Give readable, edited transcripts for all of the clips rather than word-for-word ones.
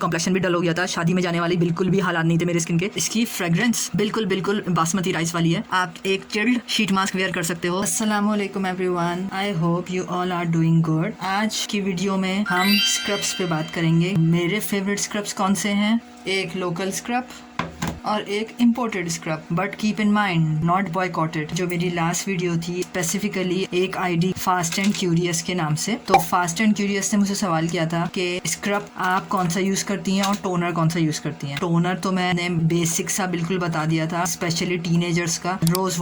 Complexion भी डल हो गया था, शादी में जाने वाली बिल्कुल भी हालात नहीं थे मेरे स्किन के। इसकी फ्रेग्रेंस बिल्कुल बिल्कुल बासमती राइस वाली है। आप एक चिल्ड शीट मास्क वेयर कर सकते हो। अस्सलामुअलैकुम everyone, I hope you all are doing good. आज की वीडियो में हम स्क्रब्स पे बात करेंगे। मेरे फेवरेट स्क्रब्स कौन से हैं? एक लोकल स्क्रब और एक imported scrub, but keep in mind not boycotted. जो मेरी लास्ट वीडियो थी स्पेसिफिकली एक आईडी फास्ट एंड क्यूरियस के नाम से, तो फास्ट एंड क्यूरियस ने मुझे सवाल किया था कि स्क्रब आप कौन सा यूज करती हैं और टोनर कौन सा यूज करती हैं। टोनर तो मैंने बेसिक सा बिल्कुल बता दिया था, स्पेशली टीनेजर्स का रोज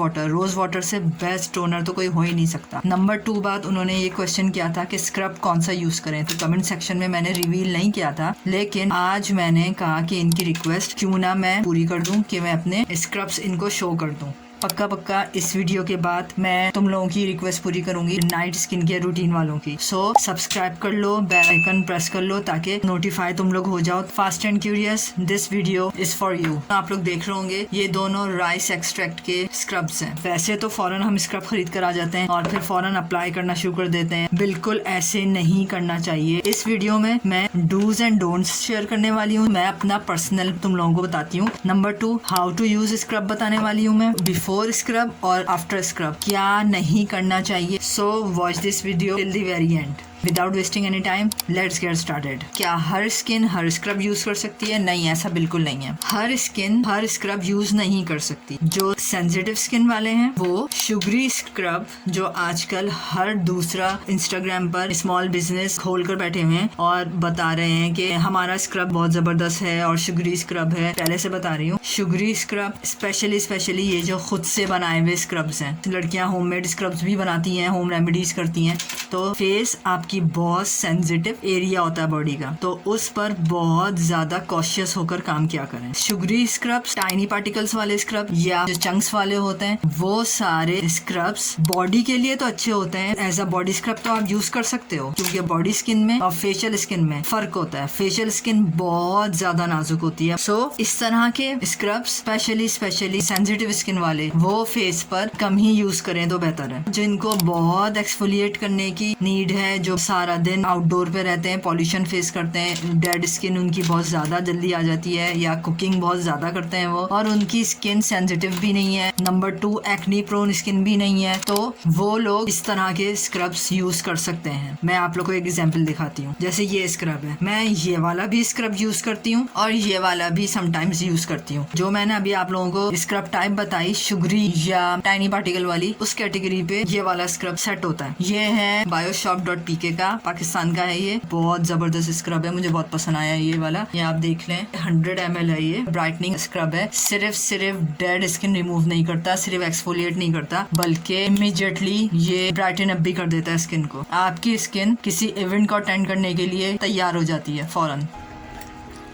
वाटर से बेस्ट टोनर तो कोई हो ही नहीं सकता। नंबर 2 बात उन्होंने ये क्वेश्चन किया था कि स्क्रब कौन सा यूज करें, तो कमेंट सेक्शन में मैंने रिवील नहीं किया था, लेकिन आज मैंने कहा कि इनकी रिक्वेस्ट क्यों ना मैं पूरी कर दूं कि मैं अपने स्क्रब्स इनको शो कर दूं। पक्का इस वीडियो के बाद मैं तुम लोगों की रिक्वेस्ट पूरी करूंगी, नाइट स्किन केयर रूटीन वालों की। सो सब्सक्राइब कर लो, बेल आइकन प्रेस कर लो ताकि नोटिफाई तुम लोग हो जाओ। Fast and curious, this video is for you. आप लोग देख रहे होंगे ये दोनों राइस एक्सट्रैक्ट के स्क्रब्स हैं। वैसे तो फौरन हम स्क्रब खरीद कर आ जाते हैं और फिर फौरन अप्लाई करना शुरू कर देते हैं, बिल्कुल ऐसे नहीं करना चाहिए। इस वीडियो में मैं डूज एंड डोंट्स शेयर करने वाली हूँ। मैं अपना पर्सनल तुम लोगों को बताती हूँ। Number 2, how to use scrub बताने वाली हूँ मैं, बिफोर स्क्रब और आफ्टर स्क्रब क्या नहीं करना चाहिए। So watch this video till the very end. Without wasting any time, let's get started. क्या हर स्किन हर स्क्रब यूज कर सकती है? नहीं, ऐसा बिल्कुल नहीं है। हर स्किन हर स्क्रब यूज नहीं कर सकती। जो सेंसिटिव स्किन वाले हैं वो शुगरी स्क्रब, जो आजकल हर दूसरा इंस्टाग्राम पर स्मॉल बिजनेस खोल कर बैठे हुए हैं और बता रहे हैं कि हमारा स्क्रब बहुत जबरदस्त है और शुगरी स्क्रब है। पहले से बता रही हूँ, शुगरी स्क्रब स्पेशली ये जो खुद से बनाए हुए स्क्रब्स हैं। लड़कियां होममेड स्क्रब्स भी बनाती हैं, होम रेमेडीज करती हैं। तो फेस आपकी बहुत सेंसिटिव एरिया होता है बॉडी का, तो उस पर बहुत ज्यादा कॉशियस होकर काम किया करें। शुगरी स्क्रब्स, टाइनी पार्टिकल्स वाले स्क्रब या जो चंक्स वाले होते हैं, वो सारे स्क्रब्स बॉडी के लिए तो अच्छे होते हैं। एज अ बॉडी स्क्रब तो आप यूज कर सकते हो, क्योंकि बॉडी स्किन में और फेशियल स्किन में फर्क होता है। फेशियल स्किन बहुत ज्यादा नाजुक होती है। सो इस तरह के स्क्रब्स स्पेशली सेंसिटिव स्किन वाले वो फेस पर कम ही यूज करें तो बेहतर है। जिनको बहुत एक्सफोलिएट करने की नीड है, जो सारा दिन आउटडोर पे रहते हैं, पॉल्यूशन फेस करते हैं, डेड स्किन उनकी बहुत ज्यादा जल्दी आ जाती है, या कुकिंग बहुत ज्यादा करते हैं वो, और उनकी स्किन सेंसिटिव भी नहीं है। नंबर 2, एक्नी प्रोन स्किन भी नहीं है, तो वो लोग इस तरह के स्क्रब्स यूज कर सकते हैं। मैं आप लोग को एक एग्जांपल दिखाती हूँ। जैसे ये स्क्रब है, मैं ये वाला भी स्क्रब यूज करती हूँ और ये वाला भी समटाइम्स यूज करती हूँ। जो मैंने अभी आप लोगों को स्क्रब टाइप बताई, शुगरी या टाइनी पार्टिकल वाली, उस कैटेगरी पे ये वाला स्क्रब सेट होता है। ये है bioshop.pk का, पाकिस्तान का है। ये बहुत जबरदस्त स्क्रब है, मुझे बहुत पसंद आया ये वाला। ये आप देख लें, 100 ml है। ये ब्राइटनिंग स्क्रब है। सिर्फ डेड स्किन रिमूव नहीं करता, सिर्फ एक्सफोलिएट नहीं करता, बल्कि इमीडिएटली ये ब्राइटन अप भी कर देता है स्किन को। आपकी स्किन किसी इवेंट को अटेंड करने के लिए तैयार हो जाती है फौरन।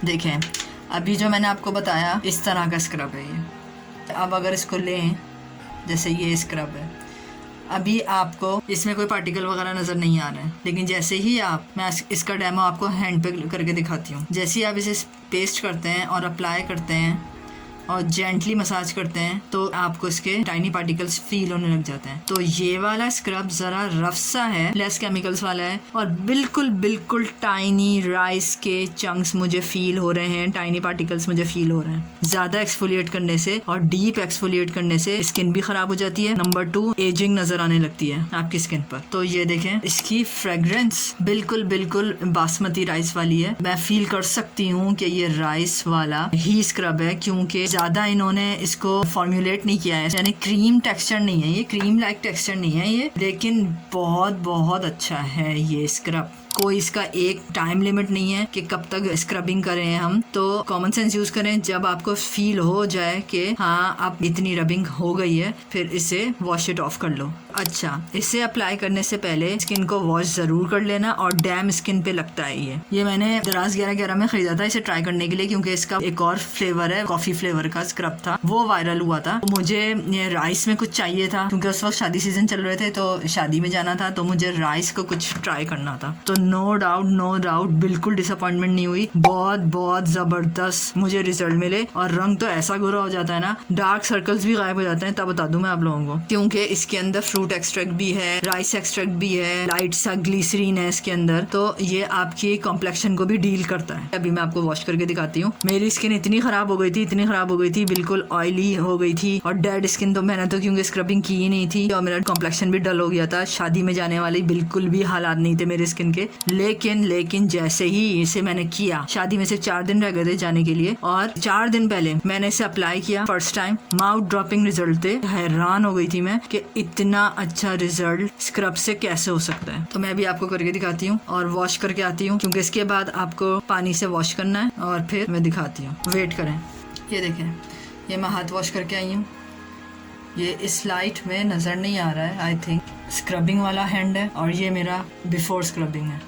देखें, अभी जो मैंने आपको बताया इस तरह का स्क्रब है ये। अब अगर इसको लें, जैसे ये स्क्रब है, अभी आपको इसमें कोई पार्टिकल वगैरह नजर नहीं आ रहे हैं, लेकिन जैसे ही मैं इसका डेमो आपको हैंड पे करके दिखाती हूँ। जैसे ही आप इसे पेस्ट करते हैं और अप्लाई करते हैं और जेंटली मसाज करते हैं, तो आपको इसके टाइनी पार्टिकल्स फील होने लग जाते हैं। तो ये वाला स्क्रब जरा रफ सा है, लेस केमिकल्स वाला है, और बिल्कुल टाइनी राइस के चंक्स मुझे फील हो रहे हैं, टाइनी पार्टिकल्स मुझे फील हो रहे हैं। ज्यादा एक्सफोलिएट करने से और डीप एक्सफोलिएट करने से स्किन भी खराब हो जाती है। नंबर 2, एजिंग नजर आने लगती है आपकी स्किन पर। तो ये देखें, इसकी फ्रेग्रेंस बिल्कुल बासमती राइस वाली है। मैं फील कर सकती हूँ कि ये राइस वाला ही स्क्रब है, क्योंकि ज्यादा इन्होंने इसको फॉर्मुलेट नहीं किया है, यानी क्रीम टेक्सचर नहीं है, ये क्रीम लाइक टेक्सचर नहीं है ये, लेकिन बहुत अच्छा है ये स्क्रब। कोई इसका एक टाइम लिमिट नहीं है कि कब तक स्क्रबिंग करें हम, तो कॉमन सेंस यूज करें। जब आपको फील हो जाए कि हाँ अब इतनी रबिंग हो गई है, फिर इसे वॉश इट ऑफ कर लो। अच्छा, इसे अप्लाई करने से पहले स्किन को वॉश जरूर कर लेना, और डैम स्किन पे लगता है ये मैंने दराज 11 में खरीदा था इसे ट्राई करने के लिए, क्योंकि इसका एक और फ्लेवर है, कॉफी फ्लेवर का स्क्रब था, वो वायरल हुआ था। मुझे ये राइस में कुछ चाहिए था, क्योंकि उस वक्त शादी सीजन चल रहे थे, तो शादी में जाना था, तो मुझे राइस को कुछ ट्राई करना था। तो नो डाउट बिल्कुल डिसअपॉइंटमेंट नहीं हुई, बहुत ज़बरदस्त मुझे रिजल्ट मिले और रंग तो ऐसा गोरा हो जाता है ना, डार्क सर्कल्स भी गायब हो जाते हैं। तब बता दूं मैं आप लोगों को, क्योंकि इसके अंदर फ्रूट एक्सट्रैक्ट भी है, राइस एक्सट्रैक्ट भी है, लाइट सा ग्लिसरीन है इसके अंदर, तो ये आपकी कॉम्प्लेक्शन को भी डील करता है। अभी मैं आपको वॉश करके दिखाती हूँ। मेरी स्किन इतनी खराब हो गई थी, बिल्कुल ऑयली हो गई थी और डेड स्किन, तो मैंने तो क्योंकि स्क्रबिंग की ही नहीं थी और मेरा कॉम्प्लेक्शन भी डल हो गया था। शादी में जाने वाले बिल्कुल भी हालात नहीं थे मेरे स्किन के, लेकिन जैसे ही इसे मैंने किया, शादी में से 4 दिन रह गए थे जाने के लिए और 4 दिन पहले मैंने इसे अप्लाई किया first time, mouth dropping result थे। हैरान हो गई थी मैं कि इतना अच्छा रिजल्ट स्क्रब से कैसे हो सकता है। तो मैं अभी आपको करके दिखाती हूँ और वॉश करके आती हूँ, क्योंकि इसके बाद आपको पानी से वॉश करना है और फिर मैं दिखाती हूँ। वेट करें। ये देखें, ये मैं हाथ वॉश करके आई हूँ। ये इस लाइट में नज़र नहीं आ रहा है, आई थिंक स्क्रबिंग वाला हैंड है और ये मेरा बिफोर स्क्रबिंग है।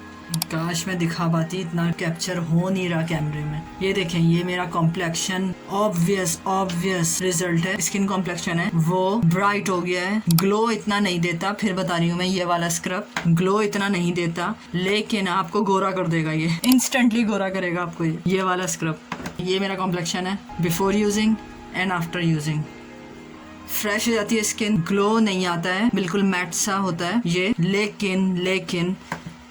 काश मैं दिखा पाती, इतना कैप्चर हो नहीं रहा कैमरे में। ये देखें, ये मेरा कॉम्प्लेक्शन ऑब्वियस रिजल्ट है। स्किन कॉम्प्लेक्शन है वो ब्राइट हो गया है, ग्लो इतना नहीं देता, फिर बता रही हूँ मैं, ये वाला स्क्रब ग्लो इतना नहीं देता, लेकिन आपको गोरा कर देगा, ये इंस्टेंटली गोरा करेगा आपको ये वाला स्क्रब। ये मेरा कॉम्प्लेक्शन है before using and after using. Fresh हो जाती है स्किन, ग्लो नहीं आता है, बिल्कुल मैट सा होता है ये, लेकिन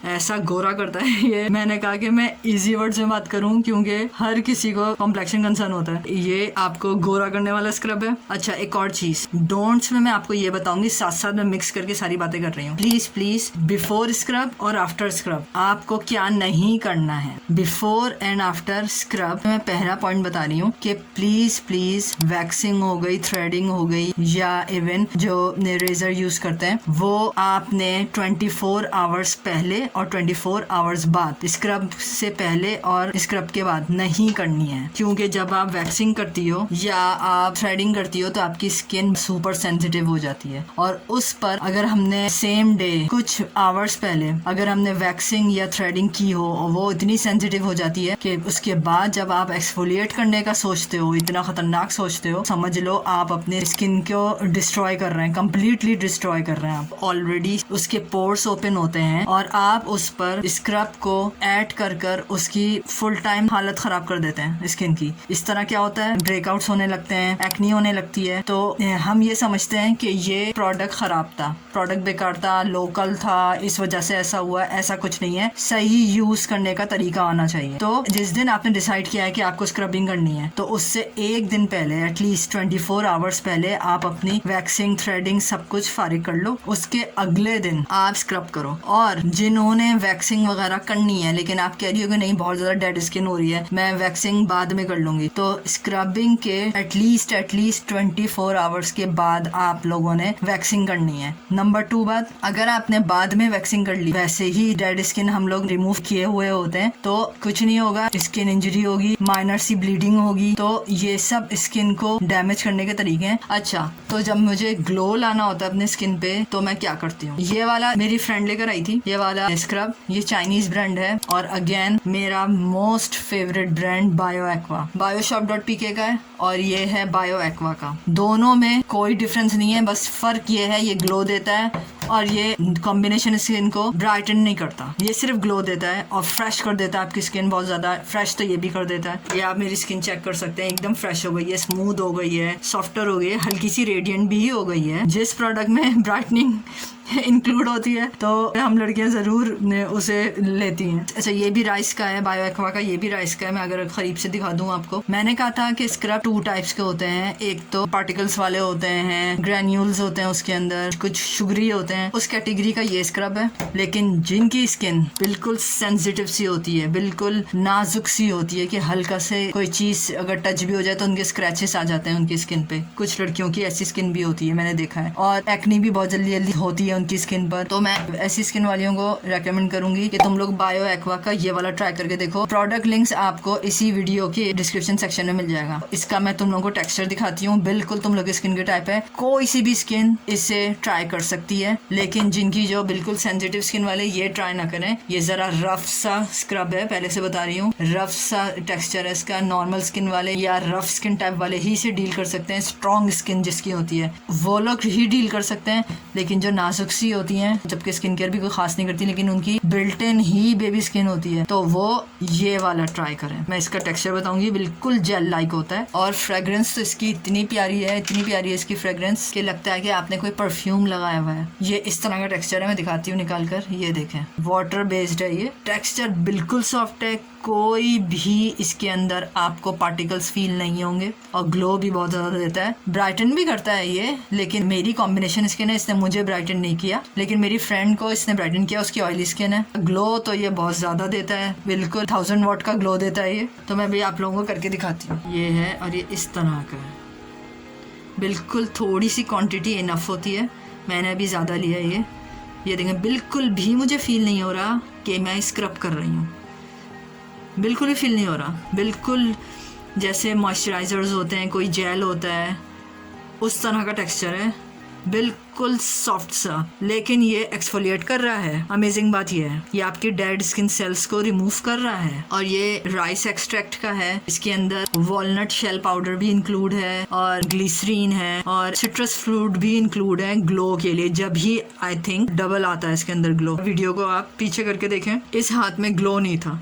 ऐसा गोरा करता है ये। मैंने कहा कि मैं इजी वर्ड से बात करूं, क्योंकि हर किसी को कॉम्प्लेक्शन कंसर्न होता है। ये आपको गोरा करने वाला स्क्रब है। अच्छा, एक और चीज डोंट्स में मैं आपको ये बताऊंगी, साथ साथ में मिक्स करके सारी बातें कर रही हूँ। प्लीज बिफोर स्क्रब और आफ्टर स्क्रब आपको क्या नहीं करना है। बिफोर एंड आफ्टर स्क्रब मैं पहला पॉइंट बता रही हूँ कि प्लीज वैक्सिंग हो गई, थ्रेडिंग हो गई, या इवन जो रेजर यूज करते हैं, वो आपने 24 आवर्स पहले और 24 आवर्स बाद, स्क्रब से पहले और स्क्रब के बाद नहीं करनी है। क्योंकि जब आप वैक्सिंग करती हो या आप थ्रेडिंग करती हो तो आपकी स्किन सुपर सेंसिटिव हो जाती है, और उस पर अगर हमने सेम डे कुछ आवर्स पहले अगर हमने वैक्सिंग या थ्रेडिंग की हो, और वो इतनी सेंसिटिव हो जाती है कि उसके बाद जब आप एक्सफोलिएट करने का सोचते हो, इतना खतरनाक सोचते हो, समझ लो आप अपने स्किन को डिस्ट्रॉय कर रहे हैं, कंप्लीटली डिस्ट्रॉय कर रहे हैं। आप ऑलरेडी उसके पोर्स ओपन होते हैं और आप उस पर स्क्रब को ऐड कर उसकी फुल टाइम हालत खराब कर देते हैं स्किन की। इस तरह क्या होता है, ब्रेकआउट्स होने लगते हैं, एक्नी होने लगती है। तो हम ये समझते हैं कि ये प्रोडक्ट खराब था, प्रोडक्ट बेकार था, लोकल था, इस वजह से ऐसा हुआ। ऐसा कुछ नहीं है, सही यूज करने का तरीका आना चाहिए। तो जिस दिन आपने डिसाइड किया है कि आपको स्क्रबिंग करनी है, तो उससे एक दिन पहले, एटलीस्ट 24 आवर्स पहले आप अपनी वैक्सिंग, थ्रेडिंग सब कुछ फारिग कर लो। उसके अगले दिन आप स्क्रब करो। और जिन्होंने वैक्सिंग वगैरह करनी है लेकिन आप कह रही हो कि नहीं बहुत ज्यादा डेड स्किन हो रही है, मैं वैक्सिंग बाद में कर लूंगी, तो स्क्रबिंग के एटलीस्ट 24 आवर्स के बाद आप लोगों ने वैक्सिंग करनी है। नंबर 2 बात, अगर आपने बाद में वैक्सिंग कर ली, वैसे ही डेड स्किन हम लोग रिमूव किए हुए होते हैं, तो कुछ नहीं होगा, स्किन इंजरी होगी, माइनर सी ब्लीडिंग होगी। तो ये सब स्किन को डैमेज करने के तरीके हैं। अच्छा, तो जब मुझे ग्लो लाना होता है अपने स्किन पे, तो मैं क्या करती हूँ, ये वाला मेरी फ्रेंड लेकर आई थी, ये वाला स्क्रब, ये चाइनीज ब्रांड है और अगेन मेरा most favourite brand bio aqua, bioshop.pk का है, और ये है बायो एक्वा का। दोनों में कोई डिफरेंस नहीं है, बस फर्क ये है, ये ग्लो देता है और ये कॉम्बिनेशन स्किन को ब्राइटन नहीं करता, ये सिर्फ ग्लो देता है और फ्रेश कर देता है आपकी स्किन, बहुत ज्यादा फ्रेश तो ये भी कर देता है। ये आप मेरी स्किन चेक कर सकते हैं, एकदम फ्रेश हो गई है, स्मूथ हो गई है, सॉफ्टर हो गई है, हल्की सी रेडियंट भी हो गई है। जिस प्रोडक्ट में ब्राइटनिंग इंक्लूड होती है तो हम लड़कियां जरूर उसे लेती हैं। अच्छा, ये भी राइस का है, बायो एक्वा का, ये भी राइस का है। मैं अगर करीब से दिखा दूं आपको, मैंने कहा था कि स्क्रब 2 टाइप्स के होते हैं, एक तो पार्टिकल्स वाले होते हैं, ग्रेन्यूल्स होते हैं उसके अंदर, कुछ शुगरी होते हैं, उस कैटेगरी का ये स्क्रब है। लेकिन जिनकी स्किन बिल्कुल सेंसिटिव सी होती है, बिल्कुल नाजुक सी होती है कि हल्का से कोई चीज अगर टच भी हो जाए तो उनके स्क्रैचेस आ जाते हैं उनकी स्किन पे, कुछ लड़कियों की ऐसी स्किन भी होती है, मैंने देखा है, और एक्नी भी बहुत जल्दी जल्दी होती है उनकी स्किन पर। तो मैं ऐसी स्किन वालियों को रेकमेंड करूंगी कि तुम लोग बायो एक्वा का ये वाला ट्राई करके देखो। प्रोडक्ट लिंक्स आपको इसी वीडियो के डिस्क्रिप्शन सेक्शन में मिल जाएगा। इसका मैं तुम लोगों को टेक्सचर दिखाती हूँ, बिल्कुल तुम लोग की स्किन के टाइप है, कोई सी भी स्किन इसे ट्राई कर सकती है, लेकिन जिनकी जो बिल्कुल सेंसिटिव स्किन वाले ये ट्राई ना करें। ये जरा रफ सा स्क्रब है, पहले से बता रही हूँ, रफ सा टेक्सचर है इसका। नॉर्मल स्किन वाले या रफ स्किन टाइप वाले ही इसे डील कर सकते हैं, स्ट्रॉन्ग स्किन जिसकी होती है वो लोग ही डील कर सकते हैं, लेकिन जो नाजुक नाजुक सी होती हैं, जबकि स्किन केयर भी कोई खास नहीं करती, लेकिन उनकी built in he baby skin होती है, तो वो ये वाला ट्राई करें। मैं इसका टेक्सचर बताऊंगी, बिल्कुल जेल लाइक होता है और फ्रेग्रेंस तो इसकी इतनी प्यारी है, इतनी प्यारी है इसकी फ्रेग्रेंस कि लगता है कि आपने कोई परफ्यूम लगाया हुआ है। ये इस तरह का टेक्सचर है, मैं दिखाती हूँ निकाल कर। ये देखें, वाटर बेस्ड है, ये टेक्सचर बिल्कुल सॉफ्ट है, कोई भी इसके अंदर आपको पार्टिकल्स फील नहीं होंगे और ग्लो भी बहुत ज़्यादा देता है, ब्राइटन भी करता है ये। लेकिन मेरी कॉम्बिनेशन स्किन है, इसने मुझे ब्राइटन नहीं किया, लेकिन मेरी फ्रेंड को इसने ब्राइटन किया, उसकी ऑयली स्किन है। ग्लो तो ये बहुत ज़्यादा देता है, बिल्कुल 1000 वॉट का ग्लो देता है ये। तो मैं भी आप लोगों को करके दिखाती हूँ। ये है और ये इस तरह का है, बिल्कुल थोड़ी सी क्वांटिटी इनफ होती है, मैंने अभी ज़्यादा लिया है ये देखें, बिल्कुल भी मुझे फील नहीं हो रहा कि मैं स्क्रब कर रही हूँ, बिल्कुल भी फील नहीं हो रहा। बिल्कुल जैसे मॉइस्चराइजर्स होते हैं, कोई जेल होता है, उस तरह का टेक्सचर है, बिल्कुल सॉफ्ट सा, लेकिन ये एक्सफोलिएट कर रहा है। अमेजिंग बात ये है, ये आपकी डेड स्किन सेल्स को रिमूव कर रहा है। और ये राइस एक्सट्रैक्ट का है, इसके अंदर वॉलनट शेल पाउडर भी इंक्लूड है और ग्लिसरीन है और सिट्रस फ्रूट भी इंक्लूड है ग्लो के लिए। जब ही आई थिंक डबल आता है इसके अंदर ग्लो। वीडियो को आप पीछे करके देखें, इस हाथ में ग्लो नहीं था,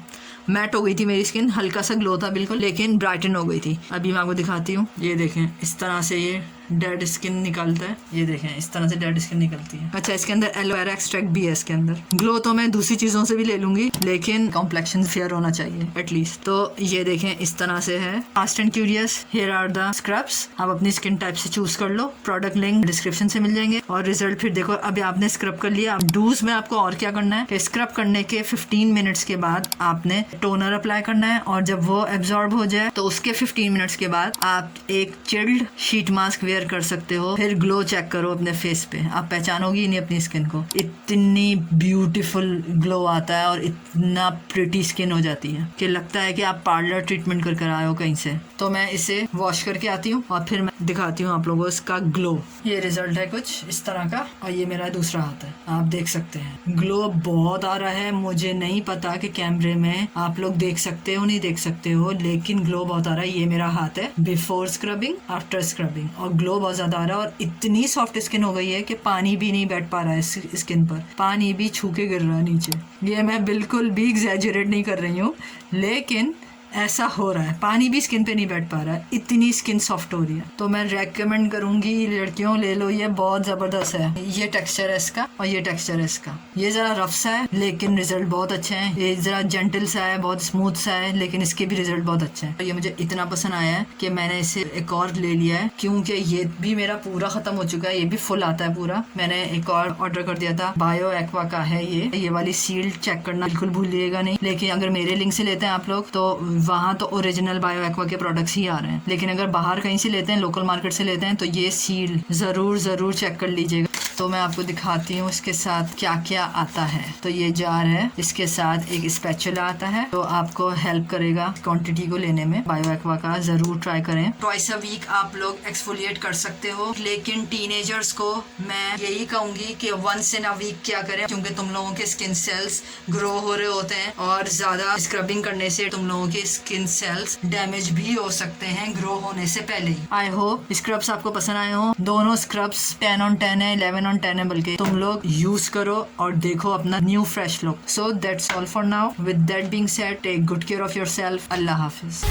मैट हो गई थी मेरी स्किन, हल्का सा ग्लो था बिल्कुल, लेकिन ब्राइटन हो गई थी। अभी मैं आपको दिखाती हूँ, ये देखें इस तरह से ये डेड स्किन निकलता है, ये देखें इस तरह से डेड स्किन निकलती है। अच्छा, इसके अंदर एलोवेरा एक्सट्रैक्ट भी है इसके अंदर। ग्लो तो मैं दूसरी चीज़ों से भी ले लूंगी, लेकिन कॉम्प्लेक्शन फेयर होना चाहिए एटलीस्ट। तो ये देखें इस तरह से है। Fast and curious, here are the scrubs. आप अपनी स्किन टाइप से चूज कर लो, प्रोडक्ट लिंक डिस्क्रिप्शन से मिल जाएंगे। और रिजल्ट फिर देखो, अभी आपने स्क्रब कर लिया। डूज में आपको और क्या करना है कि स्क्रब करने के 15 मिनट्स के बाद आपने टोनर अप्लाई करना है, और जब वो एब्जॉर्ब हो जाए तो उसके 15 मिनट्स के बाद आप एक चिल्ड शीट मास्क वेयर कर सकते हो। फिर ग्लो चेक करो अपने फेस पे, आप पहचानोगी नहीं अपनी स्किन को, इतनी ब्यूटीफुल ग्लो आता है और इतना प्रिटी स्किन हो जाती है कि लगता है कि आप पार्लर ट्रीटमेंट कर कर आए हो कहीं से। तो मैं इसे वॉश करके आती हूँ और फिर मैं दिखाती हूँ आप लोगों को इसका ग्लो। ये रिजल्ट है कुछ इस तरह का, और ये मेरा दूसरा हाथ है, आप देख सकते हैं ग्लो बहुत आ रहा है। मुझे नहीं पता कि कैमरे में आप लोग देख सकते हो नहीं देख सकते हो, लेकिन ग्लो बहुत आ रहा है। ये मेरा हाथ है बिफोर स्क्रबिंग, आफ्टर स्क्रबिंग, और ग्लो बहुत ज्यादा आ रहा है। और इतनी सॉफ्ट स्किन हो गई है कि पानी भी नहीं बैठ पा रहा है इस स्किन पर, पानी भी छू के गिर रहा है नीचे। ये मैं बिल्कुल भी एग्जैजरेट नहीं कर रही हूँ, लेकिन ऐसा हो रहा है, पानी भी स्किन पे नहीं बैठ पा रहा है, इतनी स्किन सॉफ्ट हो रही है। तो मैं रेकमेंड करूंगी लड़कियों, ले लो, ये बहुत ज़बरदस्त है। ये टेक्सचर है इसका और ये टेक्सचर है इसका। ये ज़रा रफ सा है लेकिन रिजल्ट बहुत अच्छे हैं। ये ज़रा जेंटल सा है, बहुत स्मूथ सा है, लेकिन इसके भी रिजल्ट बहुत अच्छे हैं। ये मुझे इतना पसंद आया है कि मैंने इसे एक और ले लिया है, क्योंकि ये भी मेरा पूरा ख़त्म हो चुका है। ये भी फुल आता है पूरा। मैंने एक और ऑर्डर कर दिया था, बायो एक्वा का है ये वाली सील्ड चेक करना बिल्कुल भूलिएगा नहीं। लेकिन अगर मेरे लिंक से लेते हैं आप लोग तो वहाँ तो ओरिजिनल बायो एक्वा के प्रोडक्ट्स ही आ रहे हैं, लेकिन अगर बाहर कहीं से लेते हैं, लोकल मार्केट से लेते हैं, तो ये सील जरूर चेक कर लीजिएगा। तो मैं आपको दिखाती हूँ इसके साथ क्या क्या आता है। तो ये जार है, इसके साथ एक स्पैचुला आता है, तो आपको हेल्प करेगा क्वांटिटी को लेने में। बायो एक्वा का जरूर ट्राई करें। ट्वाइस अ वीक आप लोग एक्सफोलिएट कर सकते हो, लेकिन टीनेजर्स को मैं यही कहूंगी कि वंस इन अ वीक क्या करें, क्योंकि तुम लोगों के स्किन सेल्स ग्रो हो रहे होते हैं और ज्यादा स्क्रबिंग करने से तुम लोगों के स्किन सेल्स डैमेज भी हो सकते हैं ग्रो होने से पहले ही। आई होप स्क्रब्स आपको पसंद आए हो। दोनों स्क्रब्स 10 on 10 है, 11 on 10 है, बल्कि तुम लोग यूज करो और देखो अपना new fresh look. So that's all for now. With that being said, take good care of yourself. अल्लाह हाफिज।